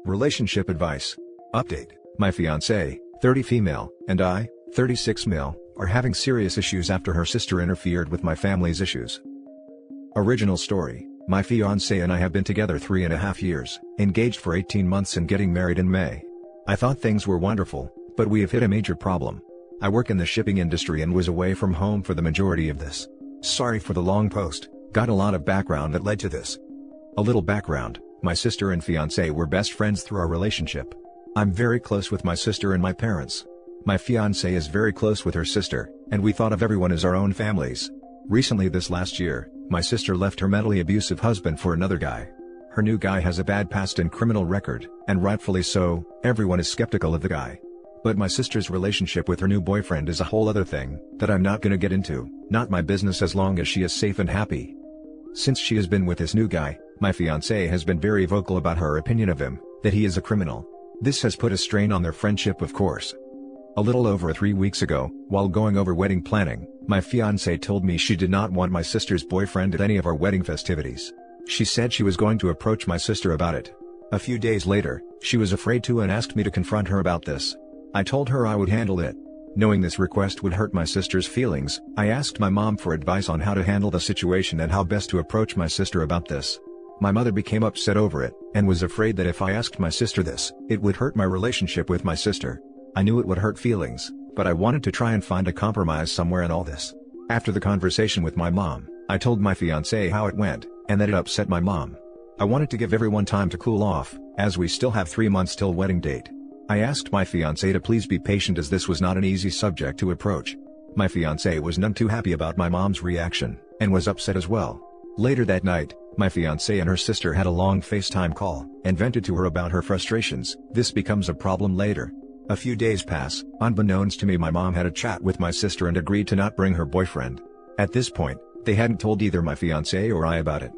Relationship advice. Update. My fiancée, 30 female, and I, 36 male, are having serious issues after her sister interfered with my family's issues. Original story. My fiancée and I have been together 3.5 years, engaged for 18 months and getting married in May. I thought things were wonderful, but we have hit a major problem. I work in the shipping industry and was away from home for the majority of this. Sorry for the long post, got a lot of background that led to this. A little background, my sister and fiancé were best friends through our relationship. I'm very close with my sister and my parents. My fiancé is very close with her sister, and we thought of everyone as our own families. Recently this last year, my sister left her mentally abusive husband for another guy. Her new guy has a bad past and criminal record, and rightfully so, everyone is skeptical of the guy. But my sister's relationship with her new boyfriend is a whole other thing, that I'm not gonna get into, not my business as long as she is safe and happy. Since she has been with this new guy, my fiancé has been very vocal about her opinion of him, that he is a criminal. This has put a strain on their friendship, of course. A little over 3 weeks ago, while going over wedding planning, my fiancé told me she did not want my sister's boyfriend at any of our wedding festivities. She said she was going to approach my sister about it. A few days later, she was afraid to and asked me to confront her about this. I told her I would handle it. Knowing this request would hurt my sister's feelings, I asked my mom for advice on how to handle the situation and how best to approach my sister about this. My mother became upset over it, and was afraid that if I asked my sister this, it would hurt my relationship with my sister. I knew it would hurt feelings, but I wanted to try and find a compromise somewhere in all this. After the conversation with my mom, I told my fiancé how it went, and that it upset my mom. I wanted to give everyone time to cool off, as we still have 3 months till wedding date. I asked my fiancé to please be patient as this was not an easy subject to approach. My fiancé was none too happy about my mom's reaction, and was upset as well. Later that night, my fiancé and her sister had a long FaceTime call, and vented to her about her frustrations. This becomes a problem later. A few days pass, unbeknownst to me my mom had a chat with my sister and agreed to not bring her boyfriend. At this point, they hadn't told either my fiancé or I about it.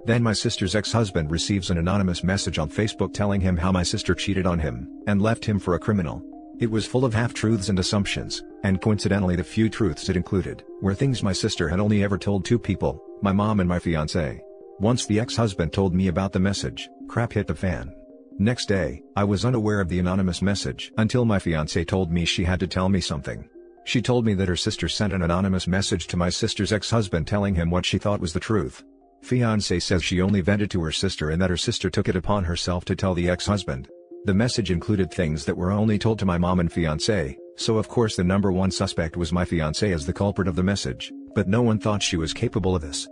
Then my sister's ex-husband receives an anonymous message on Facebook telling him how my sister cheated on him, and left him for a criminal. It was full of half-truths and assumptions, and coincidentally the few truths it included, were things my sister had only ever told 2 people, my mom and my fiancé. Once the ex-husband told me about the message, crap hit the fan. Next day, I was unaware of the anonymous message until my fiancé told me she had to tell me something. She told me that her sister sent an anonymous message to my sister's ex-husband telling him what she thought was the truth. Fiancé says she only vented to her sister and that her sister took it upon herself to tell the ex-husband. The message included things that were only told to my mom and fiancé, so of course the number one suspect was my fiancé as the culprit of the message, but no one thought she was capable of this.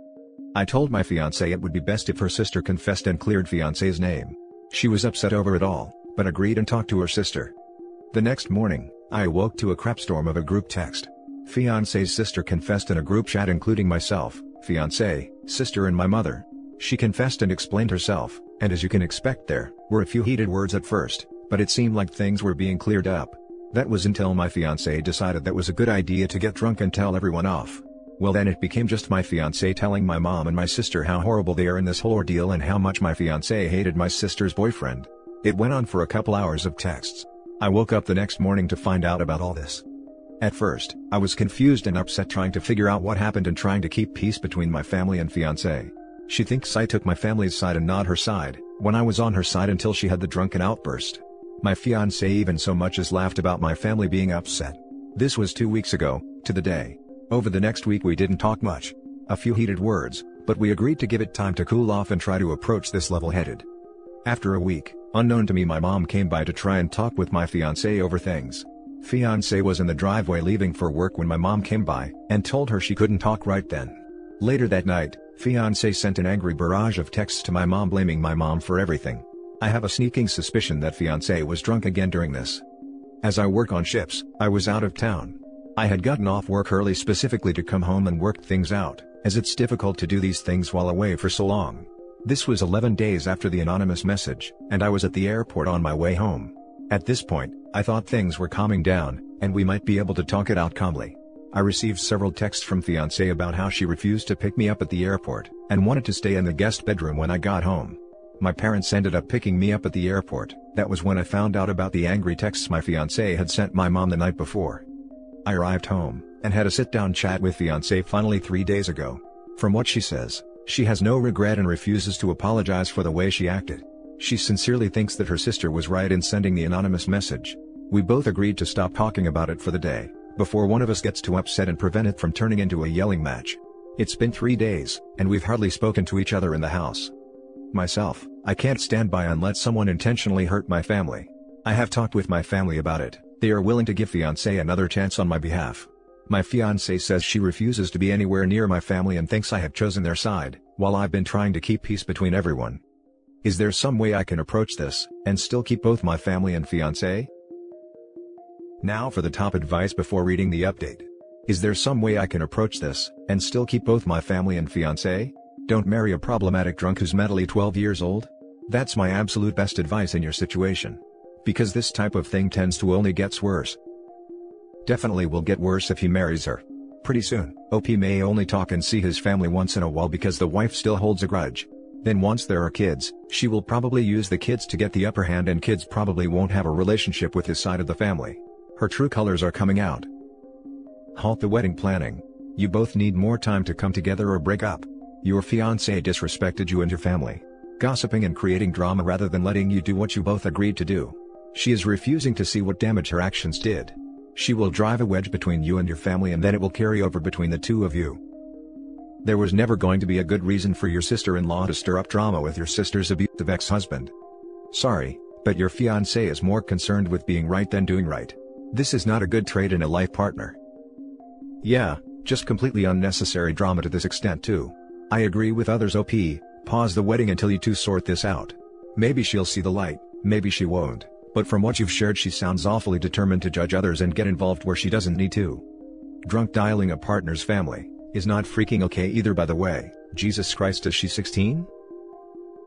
I told my fiancé it would be best if her sister confessed and cleared fiancé's name. She was upset over it all, but agreed and talked to her sister. The next morning, I awoke to a crapstorm of a group text. Fiancé's sister confessed in a group chat including myself, fiancé, sister and my mother. She confessed and explained herself, and as you can expect there were a few heated words at first, but it seemed like things were being cleared up. That was until my fiancé decided that was a good idea to get drunk and tell everyone off. Well then it became just my fiancé telling my mom and my sister how horrible they are in this whole ordeal and how much my fiancé hated my sister's boyfriend. It went on for a couple hours of texts. I woke up the next morning to find out about all this. At first, I was confused and upset trying to figure out what happened and trying to keep peace between my family and fiancé. She thinks I took my family's side and not her side, when I was on her side until she had the drunken outburst. My fiancé even so much as laughed about my family being upset. This was 2 weeks ago, to the day. Over the next week we didn't talk much. A few heated words, but we agreed to give it time to cool off and try to approach this level-headed. After a week, unknown to me my mom came by to try and talk with my fiancé over things. Fiancé was in the driveway leaving for work when my mom came by, and told her she couldn't talk right then. Later that night, fiancé sent an angry barrage of texts to my mom blaming my mom for everything. I have a sneaking suspicion that fiancé was drunk again during this. As I work on ships, I was out of town. I had gotten off work early specifically to come home and work things out, as it's difficult to do these things while away for so long. This was 11 days after the anonymous message, and I was at the airport on my way home. At this point, I thought things were calming down, and we might be able to talk it out calmly. I received several texts from fiancé about how she refused to pick me up at the airport, and wanted to stay in the guest bedroom when I got home. My parents ended up picking me up at the airport. That was when I found out about the angry texts my fiancé had sent my mom the night before. I arrived home, and had a sit-down chat with fiancé finally 3 days ago. From what she says, she has no regret and refuses to apologize for the way she acted. She sincerely thinks that her sister was right in sending the anonymous message. We both agreed to stop talking about it for the day, before one of us gets too upset and prevent it from turning into a yelling match. It's been 3 days, and we've hardly spoken to each other in the house. Myself, I can't stand by and let someone intentionally hurt my family. I have talked with my family about it. They are willing to give Fiancée another chance on my behalf. My fiancée says she refuses to be anywhere near my family and thinks I have chosen their side, while I've been trying to keep peace between everyone. Is there some way I can approach this, and still keep both my family and fiancé? Now for the top advice before reading the update. Is there some way I can approach this, and still keep both my family and fiancé? Don't marry a problematic drunk who's mentally 12 years old. That's my absolute best advice in your situation. Because this type of thing tends to only gets worse. Definitely will get worse if he marries her. Pretty soon, OP may only talk and see his family once in a while because the wife still holds a grudge. Then once there are kids, she will probably use the kids to get the upper hand and kids probably won't have a relationship with his side of the family. Her true colors are coming out. Halt the wedding planning. You both need more time to come together or break up. Your fiancé disrespected you and your family. Gossiping and creating drama rather than letting you do what you both agreed to do. She is refusing to see what damage her actions did. She will drive a wedge between you and your family and then it will carry over between the two of you. There was never going to be a good reason for your sister-in-law to stir up drama with your sister's abusive ex-husband. Sorry, but your fiancé is more concerned with being right than doing right. This is not a good trait in a life partner. Yeah, just completely unnecessary drama to this extent too. I agree with others. OP, pause the wedding until you two sort this out. Maybe she'll see the light, maybe she won't, but from what you've shared she sounds awfully determined to judge others and get involved where she doesn't need to. Drunk dialing a partner's family is not freaking okay either, by the way. Jesus Christ, is she 16?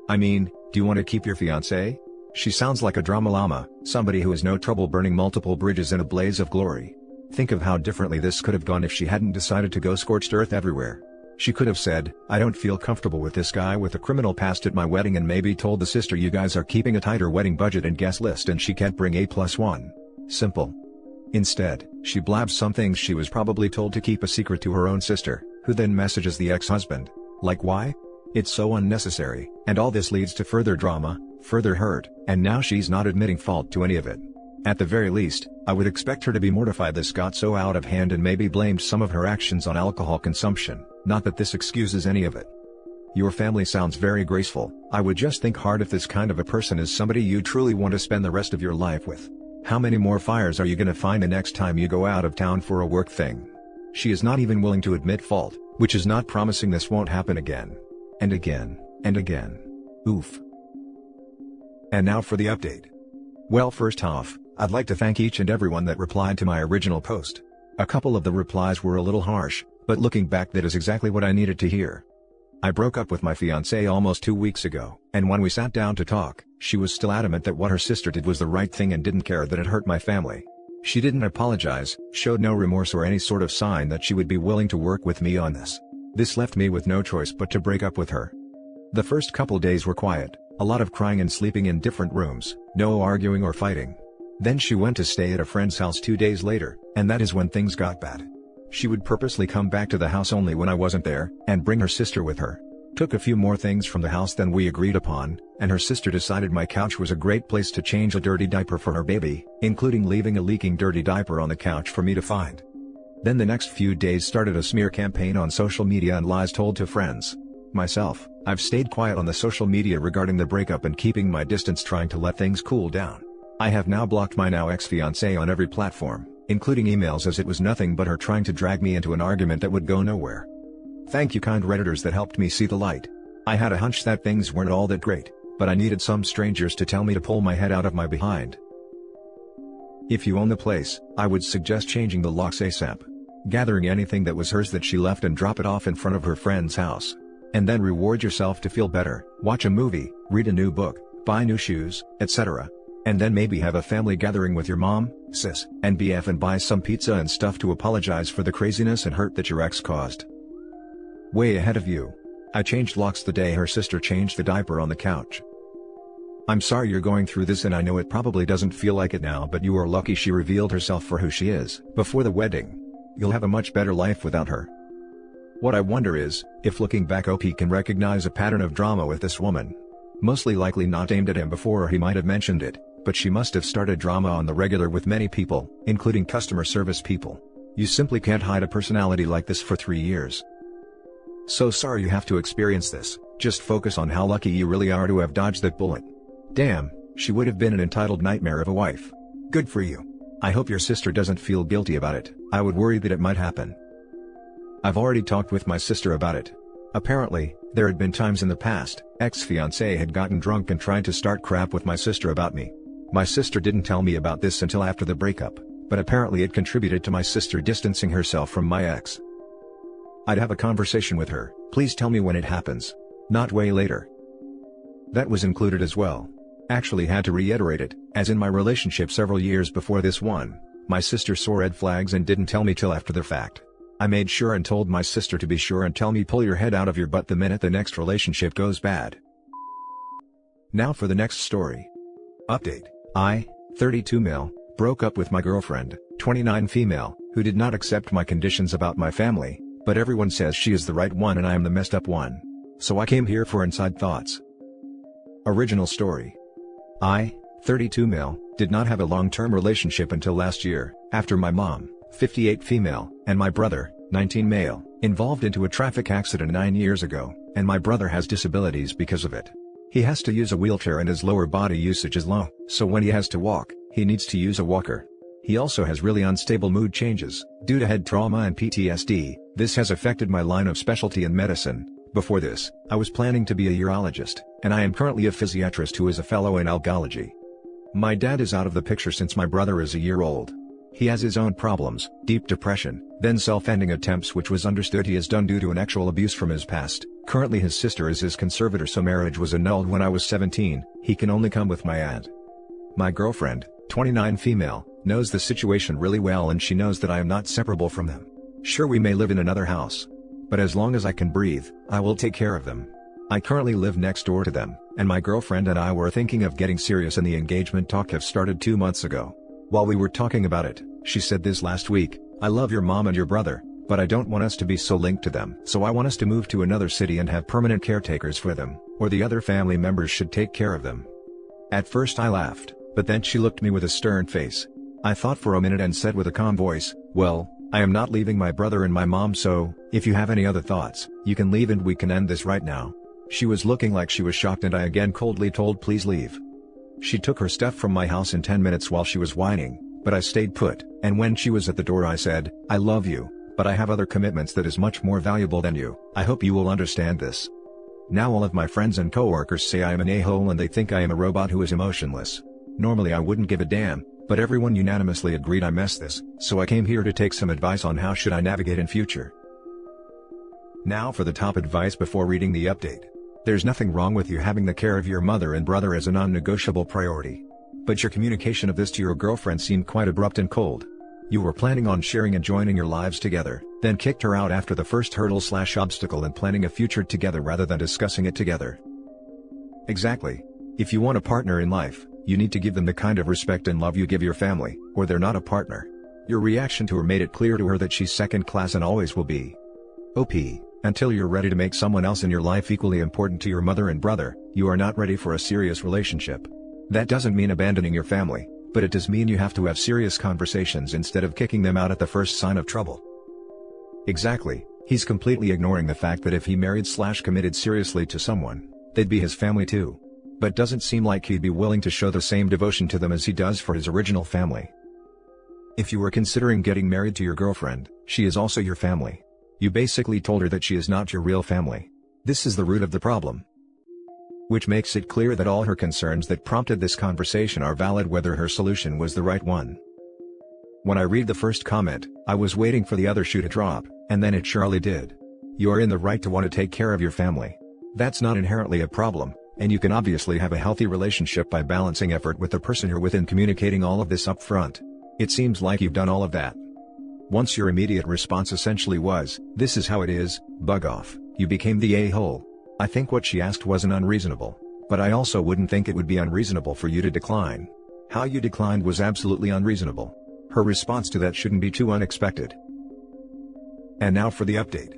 I mean, do you want to keep your fiancé? She sounds like a drama llama, somebody who has no trouble burning multiple bridges in a blaze of glory. Think of how differently this could have gone if she hadn't decided to go scorched earth everywhere. She could have said, I don't feel comfortable with this guy with a criminal past at my wedding, and maybe told the sister you guys are keeping a tighter wedding budget and guest list and she can't bring A+1. Simple. Instead, she blabs some things she was probably told to keep a secret to her own sister, who then messages the ex-husband. Like why? It's so unnecessary, and all this leads to further drama, further hurt, and now she's not admitting fault to any of it. At the very least, I would expect her to be mortified this got so out of hand and maybe blamed some of her actions on alcohol consumption, not that this excuses any of it. Your family sounds very graceful. I would just think hard if this kind of a person is somebody you truly want to spend the rest of your life with. How many more fires are you gonna find the next time you go out of town for a work thing? She is not even willing to admit fault, which is not promising this won't happen again. And again, and again. Oof. And now for the update. Well, first off, I'd like to thank each and everyone that replied to my original post. A couple of the replies were a little harsh, but looking back that is exactly what I needed to hear. I broke up with my fiancé almost 2 weeks ago, and when we sat down to talk, she was still adamant that what her sister did was the right thing and didn't care that it hurt my family. She didn't apologize, showed no remorse or any sort of sign that she would be willing to work with me on this. This left me with no choice but to break up with her. The first couple days were quiet, a lot of crying and sleeping in different rooms, no arguing or fighting. Then she went to stay at a friend's house 2 days later, and that is when things got bad. She would purposely come back to the house only when I wasn't there, and bring her sister with her. Took a few more things from the house than we agreed upon, and her sister decided my couch was a great place to change a dirty diaper for her baby, including leaving a leaking dirty diaper on the couch for me to find. Then the next few days started a smear campaign on social media and lies told to friends. Myself, I've stayed quiet on the social media regarding the breakup and keeping my distance, trying to let things cool down. I have now blocked my now ex-fiancée on every platform, including emails, as it was nothing but her trying to drag me into an argument that would go nowhere. Thank you, kind Redditors that helped me see the light. I had a hunch that things weren't all that great, but I needed some strangers to tell me to pull my head out of my behind. If you own the place, I would suggest changing the locks ASAP. Gathering anything that was hers that she left and drop it off in front of her friend's house. And then reward yourself to feel better, watch a movie, read a new book, buy new shoes, etc. And then maybe have a family gathering with your mom, sis, and BF and buy some pizza and stuff to apologize for the craziness and hurt that your ex caused. Way ahead of you. I changed locks the day her sister changed the diaper on the couch. I'm sorry you're going through this, and I know it probably doesn't feel like it now, but you are lucky she revealed herself for who she is before the wedding. You'll have a much better life without her. What I wonder is, if looking back OP can recognize a pattern of drama with this woman. Mostly likely not aimed at him before, or he might have mentioned it, but she must have started drama on the regular with many people, including customer service people. You simply can't hide a personality like this for 3 years. So sorry you have to experience this, just focus on how lucky you really are to have dodged that bullet. Damn, she would have been an entitled nightmare of a wife. Good for you. I hope your sister doesn't feel guilty about it. I would worry that it might happen. I've already talked with my sister about it. Apparently, there had been times in the past, ex-fiancé had gotten drunk and tried to start crap with my sister about me. My sister didn't tell me about this until after the breakup, but apparently it contributed to my sister distancing herself from my ex. I'd have a conversation with her, please tell me when it happens. Not way later. That was included as well. Actually had to reiterate it, as in my relationship several years before this one, my sister saw red flags and didn't tell me till after the fact. I made sure and told my sister to be sure and tell me pull your head out of your butt the minute the next relationship goes bad. Now for the next story. Update. I, 32 male, broke up with my girlfriend, 29 female, who did not accept my conditions about my family, but everyone says she is the right one and I am the messed up one. So I came here for inside thoughts. Original story. I, 32 male, did not have a long-term relationship until last year, after my mom, 58 female, and my brother, 19 male, involved into a traffic accident 9 years ago, and my brother has disabilities because of it. He has to use a wheelchair and his lower body usage is low, so when he has to walk, he needs to use a walker. He also has really unstable mood changes, due to head trauma and PTSD. This has affected my line of specialty in medicine. Before this, I was planning to be a urologist, and I am currently a physiatrist who is a fellow in algology. My dad is out of the picture since my brother is a year old. He has his own problems, deep depression, then self-ending attempts, which was understood he has done due to an actual abuse from his past. Currently his sister is his conservator, so marriage was annulled when I was 17, he can only come with my aunt. My girlfriend, 29 female, knows the situation really well and she knows that I am not separable from them. Sure, we may live in another house, but as long as I can breathe, I will take care of them. I currently live next door to them, and my girlfriend and I were thinking of getting serious, and the engagement talk have started 2 months ago. While we were talking about it, she said this last week, I love your mom and your brother, but I don't want us to be so linked to them, so I want us to move to another city and have permanent caretakers for them, or the other family members should take care of them. At first I laughed, but then she looked at me with a stern face. I thought for a minute and said with a calm voice, well, I am not leaving my brother and my mom, so, if you have any other thoughts, you can leave and we can end this right now. She was looking like she was shocked and I again coldly told please leave. She took her stuff from my house in 10 minutes while she was whining, but I stayed put, and when she was at the door I said, I love you, but I have other commitments that is much more valuable than you. I hope you will understand this. Now all of my friends and coworkers say I am an a-hole and they think I am a robot who is emotionless. Normally I wouldn't give a damn, but everyone unanimously agreed I messed this, so I came here to take some advice on how should I navigate in future. Now for the top advice before reading the update. There's nothing wrong with you having the care of your mother and brother as a non-negotiable priority. But your communication of this to your girlfriend seemed quite abrupt and cold. You were planning on sharing and joining your lives together, then kicked her out after the first hurdle/obstacle and planning a future together rather than discussing it together. Exactly. If you want a partner in life, you need to give them the kind of respect and love you give your family, or they're not a partner. Your reaction to her made it clear to her that she's second class and always will be. OP. Until you're ready to make someone else in your life equally important to your mother and brother, you are not ready for a serious relationship. That doesn't mean abandoning your family, but it does mean you have to have serious conversations instead of kicking them out at the first sign of trouble. Exactly, he's completely ignoring the fact that if he married/committed seriously to someone, they'd be his family too. But doesn't seem like he'd be willing to show the same devotion to them as he does for his original family. If you were considering getting married to your girlfriend, she is also your family. You basically told her that she is not your real family. This is the root of the problem. Which makes it clear that all her concerns that prompted this conversation are valid whether her solution was the right one. When I read the first comment, I was waiting for the other shoe to drop, and then it surely did. You are in the right to want to take care of your family. That's not inherently a problem, and you can obviously have a healthy relationship by balancing effort with the person you're with and communicating all of this up front. It seems like you've done all of that. Once your immediate response essentially was, this is how it is, bug off, you became the a-hole. I think what she asked wasn't unreasonable, but I also wouldn't think it would be unreasonable for you to decline. How you declined was absolutely unreasonable. Her response to that shouldn't be too unexpected. And now for the update.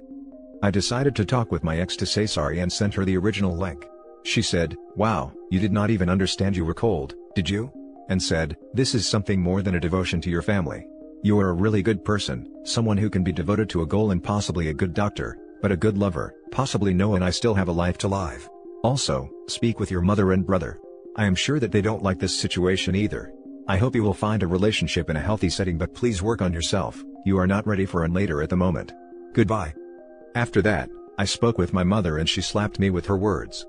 I decided to talk with my ex to say sorry and sent her the original link. She said, "Wow, you did not even understand you were cold, did you?" And said, "This is something more than a devotion to your family. You are a really good person, someone who can be devoted to a goal and possibly a good doctor, but a good lover, possibly no, and I still have a life to live. Also, speak with your mother and brother. I am sure that they don't like this situation either. I hope you will find a relationship in a healthy setting, but please work on yourself, you are not ready for and later at the moment. Goodbye." After that, I spoke with my mother and she slapped me with her words.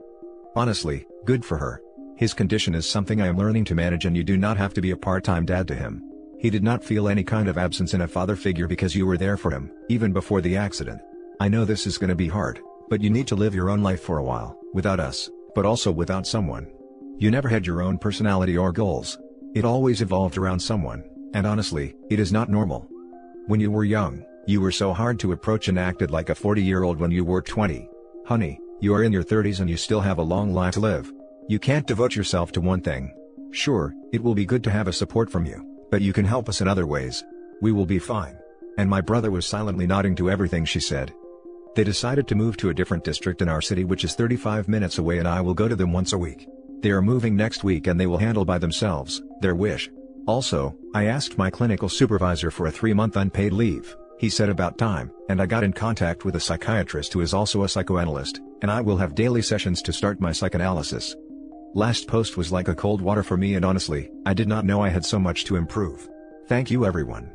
Honestly, good for her. His condition is something I am learning to manage, and you do not have to be a part-time dad to him. He did not feel any kind of absence in a father figure because you were there for him, even before the accident. I know this is gonna be hard, but you need to live your own life for a while, without us, but also without someone. You never had your own personality or goals. It always evolved around someone, and honestly, it is not normal. When you were young, you were so hard to approach and acted like a 40-year-old when you were 20. Honey, you are in your 30s and you still have a long life to live. You can't devote yourself to one thing. Sure, it will be good to have a support from you, but you can help us in other ways. We will be fine. And my brother was silently nodding to everything she said. They decided to move to a different district in our city, which is 35 minutes away, and I will go to them once a week. They are moving next week and they will handle by themselves, their wish. Also, I asked my clinical supervisor for a 3-month unpaid leave. He said about time, and I got in contact with a psychiatrist who is also a psychoanalyst, and I will have daily sessions to start my psychoanalysis. Last post was like a cold water for me, and honestly, I did not know I had so much to improve. Thank you everyone.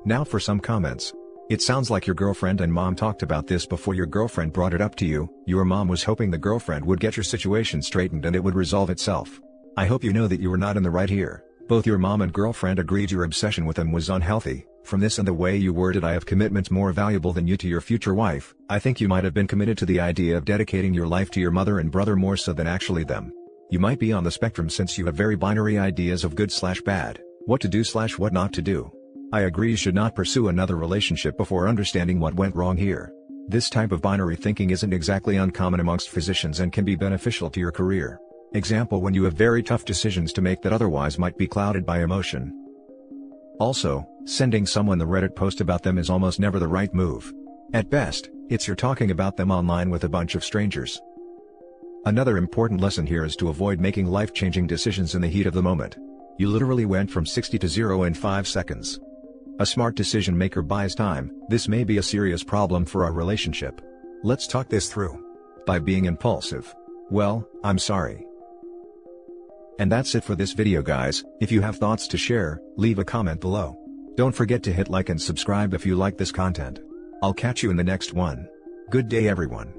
Now for some comments. It sounds like your girlfriend and mom talked about this before your girlfriend brought it up to you. Your mom was hoping the girlfriend would get your situation straightened and it would resolve itself. I hope you know that you were not in the right here. Both your mom and girlfriend agreed your obsession with him was unhealthy. From this and the way you worded "I have commitments more valuable than you" to your future wife, I think you might have been committed to the idea of dedicating your life to your mother and brother more so than actually them. You might be on the spectrum since you have very binary ideas of good/bad, what to do/what not to do. I agree you should not pursue another relationship before understanding what went wrong here. This type of binary thinking isn't exactly uncommon amongst physicians and can be beneficial to your career. Example, when you have very tough decisions to make that otherwise might be clouded by emotion. Also, sending someone the Reddit post about them is almost never the right move. At best, it's you're talking about them online with a bunch of strangers. Another important lesson here is to avoid making life-changing decisions in the heat of the moment. You literally went from 60 to 0 in 5 seconds. A smart decision maker buys time. This may be a serious problem for our relationship. Let's talk this through. By being impulsive. Well, I'm sorry. And that's it for this video guys. If you have thoughts to share, leave a comment below. Don't forget to hit like and subscribe if you like this content. I'll catch you in the next one. Good day everyone.